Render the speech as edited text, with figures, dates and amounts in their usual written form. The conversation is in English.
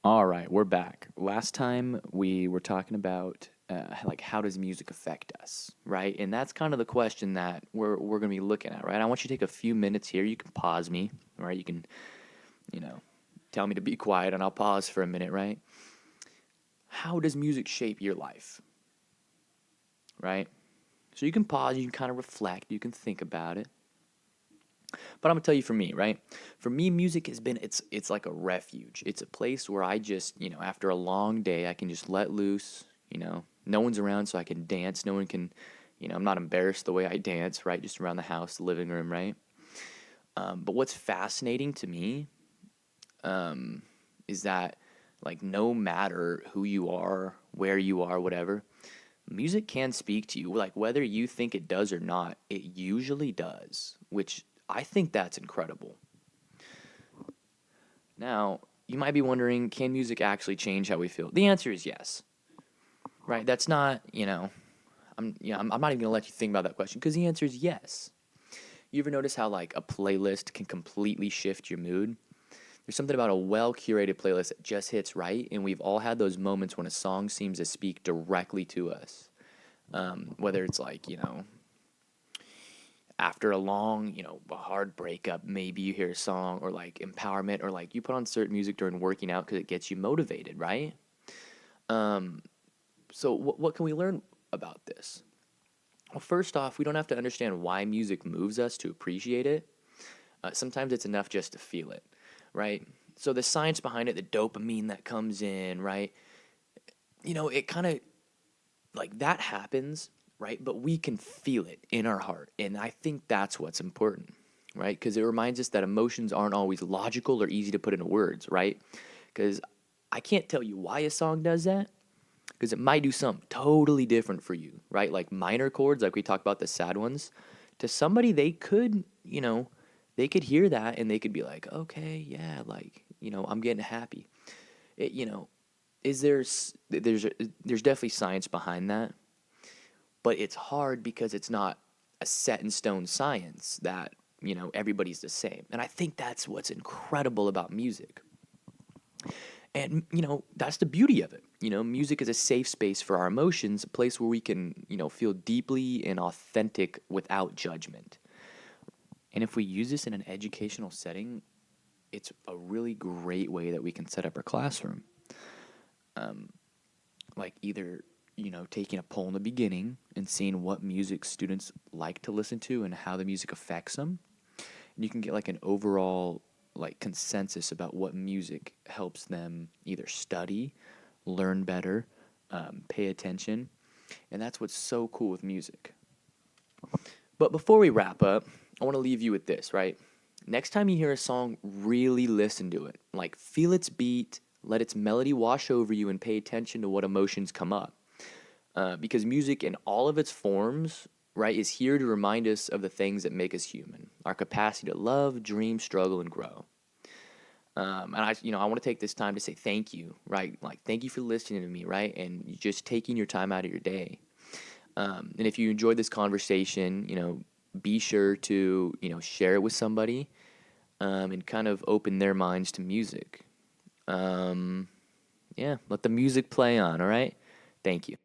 All right, we're back. Last time we were talking about like how does music affect us, right? And that's kind of the question that we're going to be looking at, right? I want you to take a few minutes here. You can pause me, right? You can, you know, tell me to be quiet and I'll pause for a minute, right? How does music shape your life, right? So you can pause, you can kind of reflect, you can think about it. But I'm gonna tell you for me, right? For me, music has been it's like a refuge. It's a place where I just, after a long day, I can just let loose, No one's around so I can dance. No one can, I'm not embarrassed the way I dance, right? Just around the house, the living room, right? But what's fascinating to me is that like no matter who you are, where you are, whatever, music can speak to you. Like whether you think it does or not, it usually does, which I think that's incredible. Now, you might be wondering, can music actually change how we feel? The answer is yes. Right? That's not, I'm not even gonna let you think about that question because the answer is yes. You ever notice how like a playlist can completely shift your mood? There's something about a well curated playlist that just hits right, and we've all had those moments when a song seems to speak directly to us. Whether it's like, after a long, a hard breakup, maybe you hear a song or like empowerment or like you put on certain music during working out because it gets you motivated, right? So, what can we learn about this? Well, first off, we don't have to understand why music moves us to appreciate it. Sometimes it's enough just to feel it, right? So, the science behind it, the dopamine that comes in, right? It kind of like that happens, right? But we can feel it in our heart. And I think that's what's important, right? Because it reminds us that emotions aren't always logical or easy to put into words, right? Because I can't tell you why a song does that, because it might do something totally different for you, right? Like minor chords, like we talked about the sad ones, to somebody they could, they could hear that and they could be like, okay, yeah, like, I'm getting happy. It, is there's definitely science behind that, but it's hard because it's not a set in stone science that everybody's the same, and I think that's what's incredible about music. And that's the beauty of it. Music is a safe space for our emotions, a place where we can feel deeply and authentic without judgment. And if we use this in an educational setting, it's a really great way that we can set up our classroom. Like either taking a poll in the beginning and seeing what music students like to listen to and how the music affects them, and you can get like an overall like consensus about what music helps them either study, learn better, pay attention, and that's what's so cool with music. But before we wrap up, I want to leave you with this, right? Next time you hear a song, really listen to it. Like feel its beat, let its melody wash over you, and pay attention to what emotions come up. Because music in all of its forms, right, is here to remind us of the things that make us human, our capacity to love, dream, struggle, and grow. And I want to take this time to say thank you, right? Like, thank you for listening to me, right? And just taking your time out of your day. And if you enjoyed this conversation, be sure to, share it with somebody and kind of open their minds to music. Yeah, let the music play on, all right? Thank you.